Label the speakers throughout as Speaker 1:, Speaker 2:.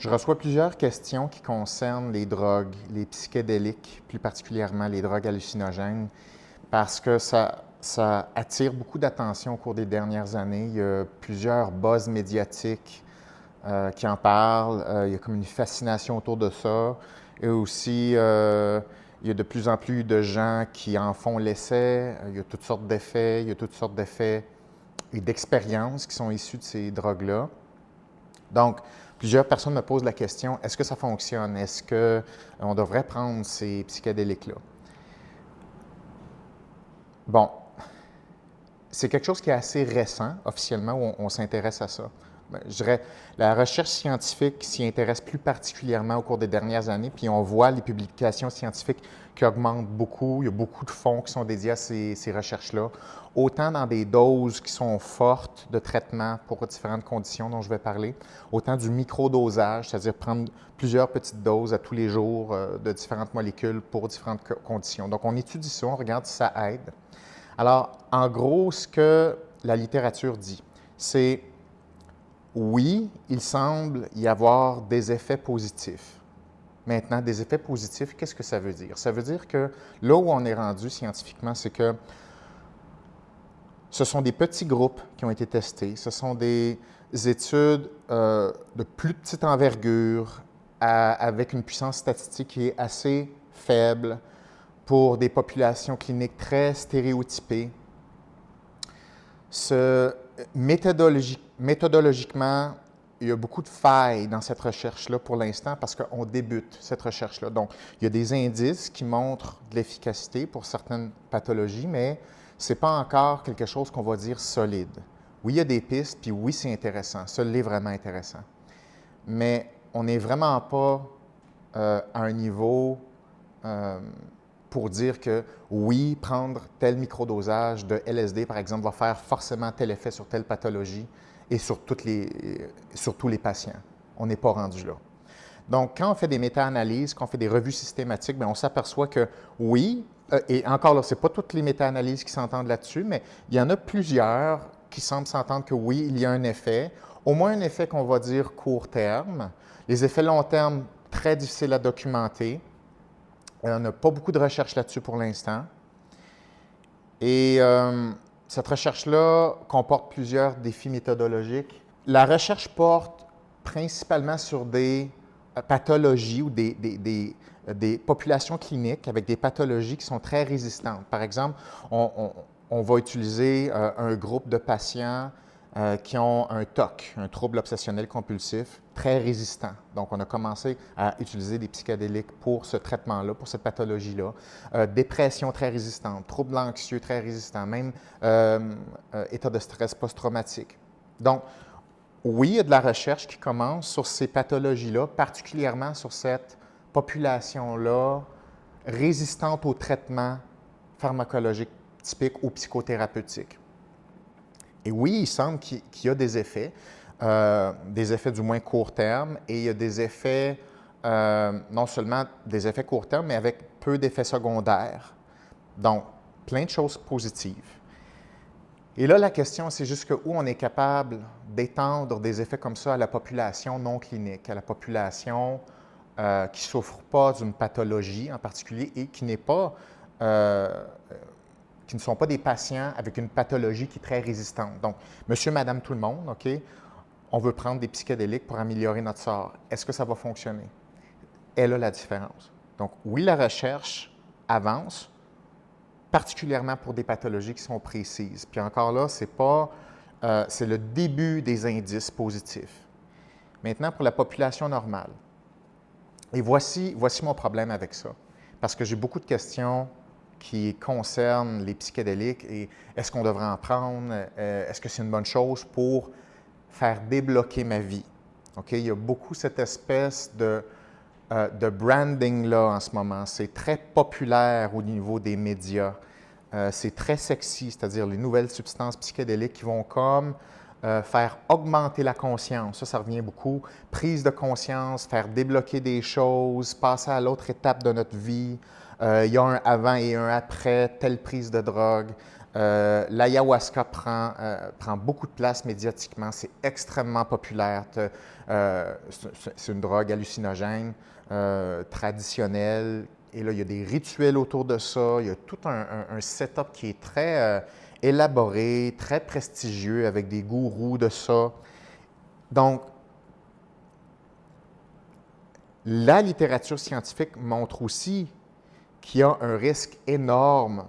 Speaker 1: Je reçois plusieurs questions qui concernent les drogues, les psychédéliques, plus particulièrement les drogues hallucinogènes, parce que ça attire beaucoup d'attention au cours des dernières années. Il y a plusieurs buzz médiatiques qui en parlent. Il y a comme une fascination autour de ça. Et aussi, il y a de plus en plus de gens qui en font l'essai. Il y a toutes sortes d'effets. Il y a toutes sortes d'effets et d'expériences qui sont issues de ces drogues-là. Donc, plusieurs personnes me posent la question, est-ce que ça fonctionne? Est-ce qu'on devrait prendre ces psychédéliques-là? Bon, c'est quelque chose qui est assez récent, officiellement, où on s'intéresse à ça. Je dirais, la recherche scientifique s'y intéresse plus particulièrement au cours des dernières années, puis on voit les publications scientifiques qui augmentent beaucoup. Il y a beaucoup de fonds qui sont dédiés à ces recherches-là, autant dans des doses qui sont fortes de traitement pour différentes conditions dont je vais parler, autant du microdosage, c'est-à-dire prendre plusieurs petites doses à tous les jours de différentes molécules pour différentes conditions. Donc, on étudie ça, on regarde si ça aide. Alors, en gros, ce que la littérature dit, c'est oui, il semble y avoir des effets positifs. Maintenant, des effets positifs, qu'est-ce que ça veut dire? Ça veut dire que là où on est rendu scientifiquement, c'est que ce sont des petits groupes qui ont été testés, ce sont des études de plus petite envergure avec une puissance statistique qui est assez faible pour des populations cliniques très stéréotypées. Méthodologiquement, il y a beaucoup de failles dans cette recherche-là pour l'instant parce qu'on débute cette recherche-là. Donc, il y a des indices qui montrent de l'efficacité pour certaines pathologies, mais ce n'est pas encore quelque chose qu'on va dire solide. Oui, il y a des pistes, puis oui, c'est intéressant. Ça l'est vraiment intéressant. Mais on n'est vraiment pas à un niveau pour dire que oui, prendre tel microdosage de LSD, par exemple, va faire forcément tel effet sur telle pathologie et sur tous les patients. On n'est pas rendu là. Donc, quand on fait des méta-analyses, quand on fait des revues systématiques, bien, on s'aperçoit que oui, et encore là, ce n'est pas toutes les méta-analyses qui s'entendent là-dessus, mais il y en a plusieurs qui semblent s'entendre que oui, il y a un effet, au moins un effet qu'on va dire court terme. Les effets long terme, très difficiles à documenter. On n'a pas beaucoup de recherche là-dessus pour l'instant. Et cette recherche-là comporte plusieurs défis méthodologiques. La recherche porte principalement sur des pathologies ou des populations cliniques avec des pathologies qui sont très résistantes. Par exemple, on va utiliser un groupe de patients qui ont un TOC, un trouble obsessionnel compulsif, très résistant. Donc, on a commencé à utiliser des psychédéliques pour ce traitement-là, pour cette pathologie-là. Dépression très résistante, trouble anxieux très résistant, même état de stress post-traumatique. Donc, oui, il y a de la recherche qui commence sur ces pathologies-là, particulièrement sur cette population-là résistante au traitement pharmacologique typique ou psychothérapeutique. Et oui, il semble qu'il y a des effets du moins court terme, et il y a des effets, non seulement des effets court terme, mais avec peu d'effets secondaires. Donc, plein de choses positives. Et là, la question, c'est jusqu'où on est capable d'étendre des effets comme ça à la population non clinique, à la population qui ne souffre pas d'une pathologie en particulier et qui n'est pas qui ne sont pas des patients avec une pathologie qui est très résistante. Donc, monsieur, madame, tout le monde, OK, on veut prendre des psychédéliques pour améliorer notre sort. Est-ce que ça va fonctionner? Elle a la différence. Donc, oui, la recherche avance, particulièrement pour des pathologies qui sont précises. Puis encore là, c'est le début des indices positifs. Maintenant, pour la population normale. Et voici mon problème avec ça. Parce que j'ai beaucoup de questions qui concernent les psychédéliques et est-ce qu'on devrait en prendre? Est-ce que c'est une bonne chose pour faire débloquer ma vie? OK? Il y a beaucoup cette espèce de branding-là en ce moment. C'est très populaire au niveau des médias. C'est très sexy, c'est-à-dire les nouvelles substances psychédéliques qui vont comme faire augmenter la conscience. Ça revient beaucoup. Prise de conscience, faire débloquer des choses, passer à l'autre étape de notre vie. Il y a un avant et un après telle prise de drogue. L'ayahuasca prend beaucoup de place médiatiquement. C'est extrêmement populaire. C'est une drogue hallucinogène, traditionnelle. Et là, il y a des rituels autour de ça. Il y a tout un setup qui est très élaboré, très prestigieux, avec des gourous de ça. Donc, la littérature scientifique montre aussi qu'il y a un risque énorme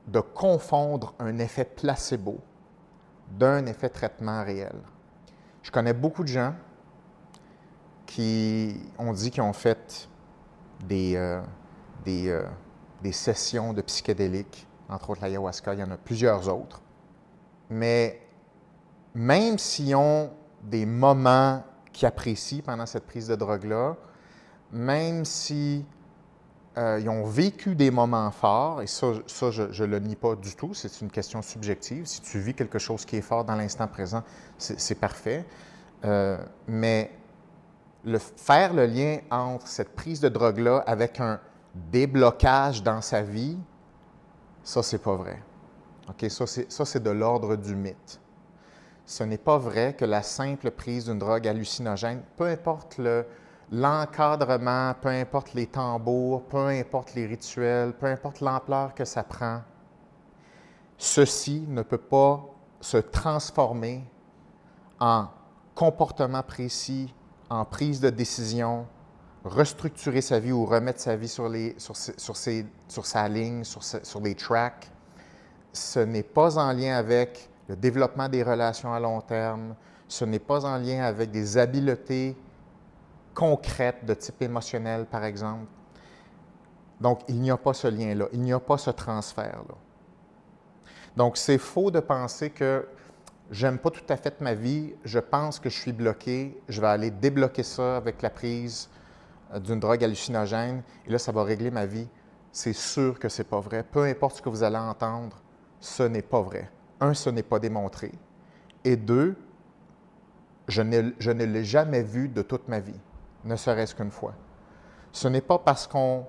Speaker 1: de confondre un effet placebo d'un effet traitement réel. Je connais beaucoup de gens qui ont dit qu'ils ont fait des sessions de psychédéliques, entre autres l'ayahuasca, il y en a plusieurs autres. Mais même s'ils ont des moments qu'ils apprécient pendant cette prise de drogue-là, même si ils ont vécu des moments forts, et ça je ne le nie pas du tout, c'est une question subjective. Si tu vis quelque chose qui est fort dans l'instant présent, c'est parfait. Mais faire le lien entre cette prise de drogue-là avec un déblocage dans sa vie, ça, c'est pas vrai. OK? Ça, c'est de l'ordre du mythe. Ce n'est pas vrai que la simple prise d'une drogue hallucinogène, peu importe l'encadrement, peu importe les tambours, peu importe les rituels, peu importe l'ampleur que ça prend, ceci ne peut pas se transformer en comportement précis, en prise de décision, restructurer sa vie ou remettre sa vie sur sa ligne, sur les tracks. Ce n'est pas en lien avec le développement des relations à long terme, ce n'est pas en lien avec des habiletés concrètes de type émotionnel, par exemple. Donc, il n'y a pas ce lien-là, il n'y a pas ce transfert-là. Donc, c'est faux de penser que j'aime pas tout à fait ma vie, je pense que je suis bloqué, je vais aller débloquer ça avec la prise d'une drogue hallucinogène, et là, ça va régler ma vie. C'est sûr que c'est pas vrai. Peu importe ce que vous allez entendre, ce n'est pas vrai. Un, ce n'est pas démontré. Et deux, je ne l'ai jamais vu de toute ma vie, ne serait-ce qu'une fois. Ce n'est pas parce qu'on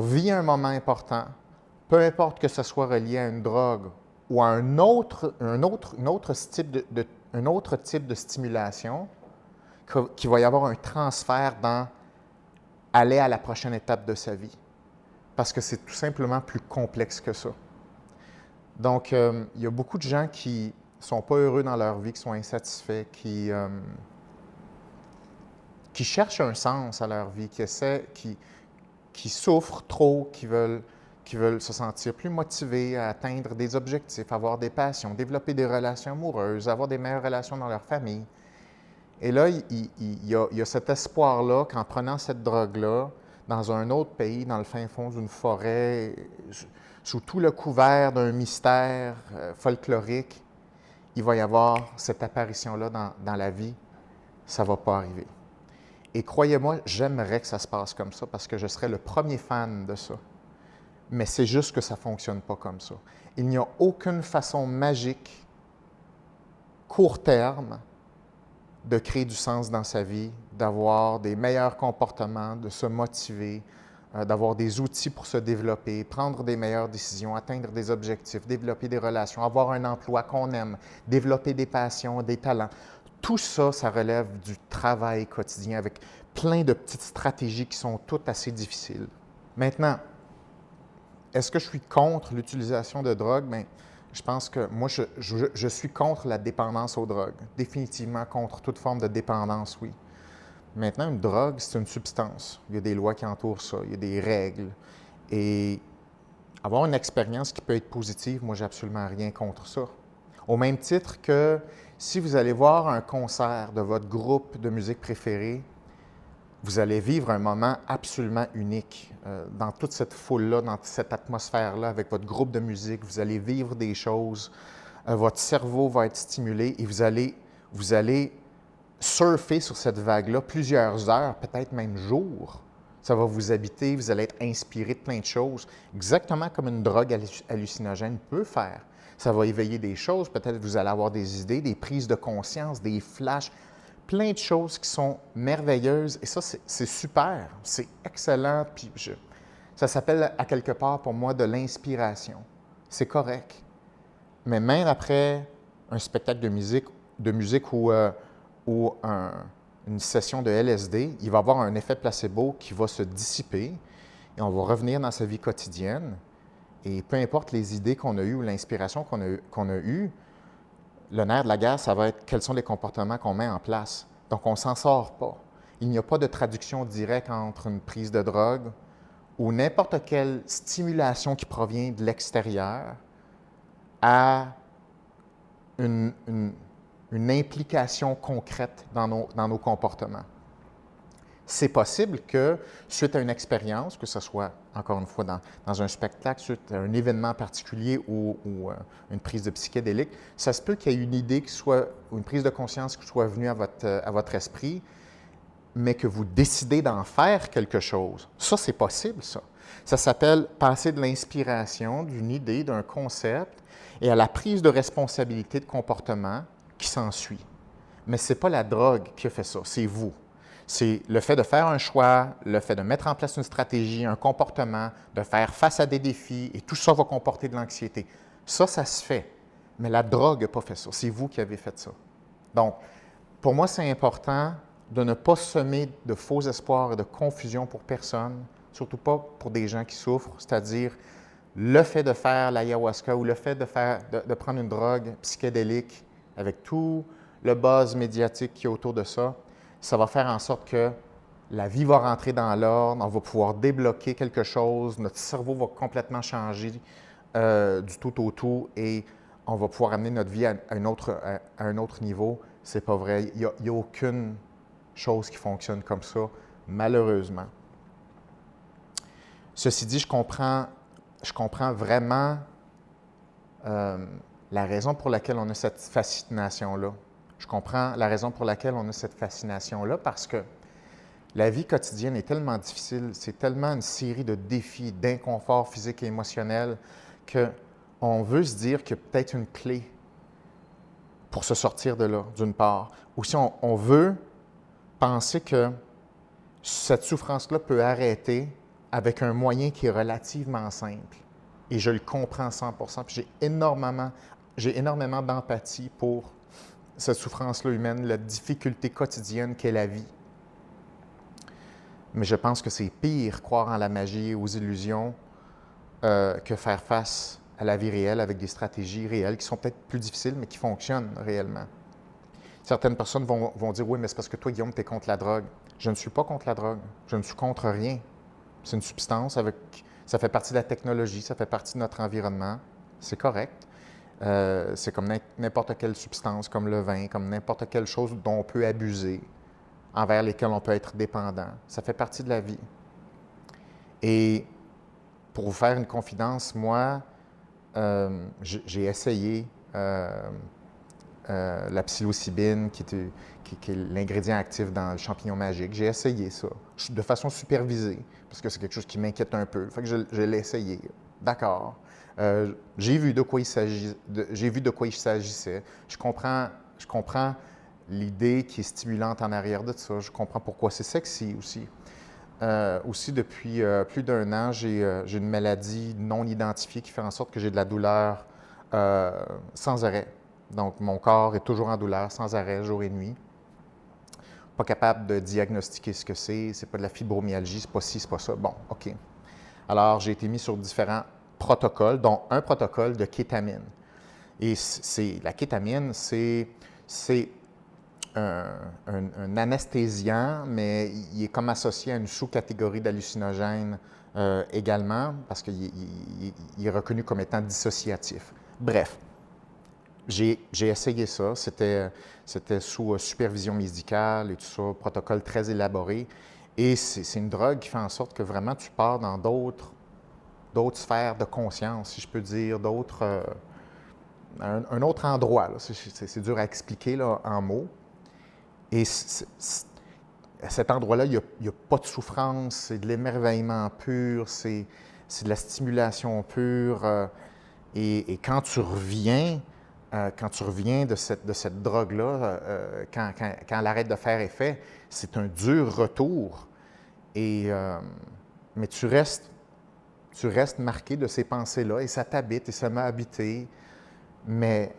Speaker 1: vit un moment important, peu importe que ce soit relié à une drogue ou à un autre type de stimulation, qu'il va y avoir un transfert dans aller à la prochaine étape de sa vie. Parce que c'est tout simplement plus complexe que ça. Donc, il y a beaucoup de gens qui ne sont pas heureux dans leur vie, qui sont insatisfaits, qui cherchent un sens à leur vie, qui souffrent trop, qui veulent se sentir plus motivés à atteindre des objectifs, avoir des passions, développer des relations amoureuses, avoir des meilleures relations dans leur famille. Et là, il y a cet espoir-là qu'en prenant cette drogue-là, dans un autre pays, dans le fin fond d'une forêt, sous tout le couvert d'un mystère folklorique, il va y avoir cette apparition-là dans la vie. Ça ne va pas arriver. Et croyez-moi, j'aimerais que ça se passe comme ça parce que je serais le premier fan de ça. Mais c'est juste que ça ne fonctionne pas comme ça. Il n'y a aucune façon magique, court terme, de créer du sens dans sa vie, d'avoir des meilleurs comportements, de se motiver, d'avoir des outils pour se développer, prendre des meilleures décisions, atteindre des objectifs, développer des relations, avoir un emploi qu'on aime, développer des passions, des talents. Tout ça, ça relève du travail quotidien avec plein de petites stratégies qui sont toutes assez difficiles. Maintenant, est-ce que je suis contre l'utilisation de drogue? Bien, je pense que moi, je suis contre la dépendance aux drogues. Définitivement contre toute forme de dépendance, oui. Maintenant, une drogue, c'est une substance. Il y a des lois qui entourent ça, il y a des règles. Et avoir une expérience qui peut être positive, moi, j'ai absolument rien contre ça. Au même titre que si vous allez voir un concert de votre groupe de musique préféré, vous allez vivre un moment absolument unique dans toute cette foule-là, dans cette atmosphère-là, avec votre groupe de musique. Vous allez vivre des choses, votre cerveau va être stimulé et vous allez surfer sur cette vague-là plusieurs heures, peut-être même jours. Ça va vous habiter, vous allez être inspiré de plein de choses, exactement comme une drogue hallucinogène peut faire. Ça va éveiller des choses, peut-être vous allez avoir des idées, des prises de conscience, des flashs, plein de choses qui sont merveilleuses. Et ça, c'est super, c'est excellent. Puis ça s'appelle à quelque part pour moi de l'inspiration. C'est correct. Mais même après un spectacle de musique ou une session de LSD, il va avoir un effet placebo qui va se dissiper et on va revenir dans sa vie quotidienne. Et peu importe les idées qu'on a eues ou l'inspiration qu'on a eue, le nerf de la guerre, ça va être quels sont les comportements qu'on met en place. Donc, on ne s'en sort pas. Il n'y a pas de traduction directe entre une prise de drogue ou n'importe quelle stimulation qui provient de l'extérieur à une implication concrète dans nos comportements. C'est possible que, suite à une expérience, que ce soit, encore une fois, dans un spectacle, suite à un événement particulier ou une prise de psychédélique, ça se peut qu'il y ait une idée ou une prise de conscience qui soit venue à votre esprit, mais que vous décidez d'en faire quelque chose. Ça, c'est possible, ça. Ça s'appelle passer de l'inspiration, d'une idée, d'un concept, et à la prise de responsabilité de comportement qui s'ensuit. Mais ce n'est pas la drogue qui a fait ça, c'est vous. C'est le fait de faire un choix, le fait de mettre en place une stratégie, un comportement, de faire face à des défis, et tout ça va comporter de l'anxiété. Ça se fait. Mais la drogue n'a pas fait ça. C'est vous qui avez fait ça. Donc, pour moi, c'est important de ne pas semer de faux espoirs et de confusion pour personne, surtout pas pour des gens qui souffrent, c'est-à-dire le fait de faire l'ayahuasca ou le fait de prendre une drogue psychédélique avec tout le buzz médiatique qui est autour de ça, ça va faire en sorte que la vie va rentrer dans l'ordre, on va pouvoir débloquer quelque chose, notre cerveau va complètement changer du tout au tout et on va pouvoir amener notre vie à un autre niveau. C'est pas vrai. Il n'y a aucune chose qui fonctionne comme ça, malheureusement. Ceci dit, je comprends vraiment la raison pour laquelle on a cette fascination-là. Je comprends la raison pour laquelle on a cette fascination-là parce que la vie quotidienne est tellement difficile, c'est tellement une série de défis, d'inconforts physiques et émotionnels qu'on veut se dire qu'il y a peut-être une clé pour se sortir de là, d'une part. Ou si on veut penser que cette souffrance-là peut arrêter avec un moyen qui est relativement simple. Et je le comprends 100%. Puis j'ai énormément d'empathie pour cette souffrance-là humaine, la difficulté quotidienne qu'est la vie. Mais je pense que c'est pire croire en la magie et aux illusions que faire face à la vie réelle avec des stratégies réelles qui sont peut-être plus difficiles, mais qui fonctionnent réellement. Certaines personnes vont dire « Oui, mais c'est parce que toi, Guillaume, tu es contre la drogue. » Je ne suis pas contre la drogue. Je ne suis contre rien. C'est une substance ça fait partie de la technologie, ça fait partie de notre environnement. C'est correct. C'est comme n'importe quelle substance, comme le vin, comme n'importe quelle chose dont on peut abuser, envers lesquelles on peut être dépendant. Ça fait partie de la vie. Et pour vous faire une confidence, moi, j'ai essayé la psilocybine, qui est l'ingrédient actif dans le champignon magique. J'ai essayé ça, de façon supervisée, parce que c'est quelque chose qui m'inquiète un peu. Fait que je l'ai essayé. D'accord. J'ai vu de quoi il s'agissait. Je comprends l'idée qui est stimulante en arrière de ça. Je comprends pourquoi c'est sexy aussi. Aussi, depuis plus d'un an, j'ai une maladie non identifiée qui fait en sorte que j'ai de la douleur sans arrêt. Donc, mon corps est toujours en douleur, sans arrêt, jour et nuit. Pas capable de diagnostiquer ce que c'est pas de la fibromyalgie, c'est pas ci, c'est pas ça. Bon, OK. Alors, j'ai été mis sur différents protocoles, dont un protocole de kétamine. Et la kétamine, c'est un anesthésiant, mais il est comme associé à une sous-catégorie d'hallucinogènes également, parce qu'il est reconnu comme étant dissociatif. Bref, j'ai essayé ça. C'était sous supervision médicale et tout ça, protocole très élaboré. Et c'est une drogue qui fait en sorte que vraiment tu pars dans d'autres sphères de conscience, si je peux dire, un autre endroit. C'est dur à expliquer là, en mots. Et à cet endroit-là, il n'y a pas de souffrance, c'est de l'émerveillement pur, c'est de la stimulation pure. Et quand tu reviens de cette drogue-là, quand elle arrête de faire effet, c'est un dur retour. Mais tu restes marqué de ces pensées-là et ça t'habite et ça m'a habité mais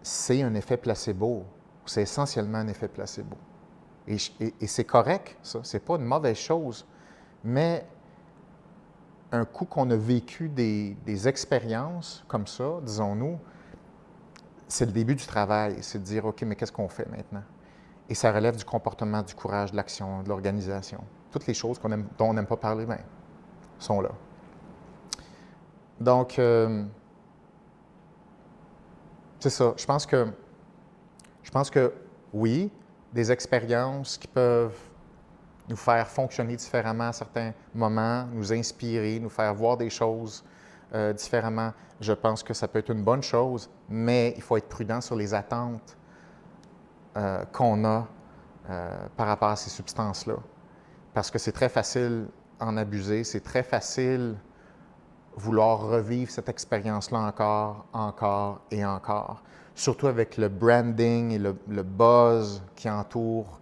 Speaker 1: c'est un effet placebo. C'est essentiellement un effet placebo. Et c'est correct, ça. C'est pas une mauvaise chose. Mais un coup qu'on a vécu des expériences comme ça, disons-nous, c'est le début du travail. C'est de dire, OK, mais qu'est-ce qu'on fait maintenant? Et ça relève du comportement, du courage, de l'action, de l'organisation. Toutes les choses dont on n'aime pas parler, bien, sont là. Donc, c'est ça. Je pense que oui, des expériences qui peuvent nous faire fonctionner différemment à certains moments, nous inspirer, nous faire voir des choses différemment. Je pense que ça peut être une bonne chose, mais il faut être prudent sur les attentes qu'on a par rapport à ces substances-là. Parce que c'est très facile en abuser, c'est très facile vouloir revivre cette expérience-là encore et encore. Surtout avec le branding et le buzz qui entoure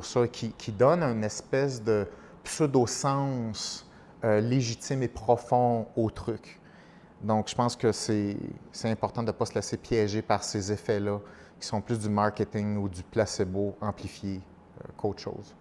Speaker 1: ça, qui donne une espèce de pseudo-sens légitime et profond au truc. Donc, je pense que c'est important de ne pas se laisser piéger par ces effets-là, qui sont plus du marketing ou du placebo amplifié qu'autre chose.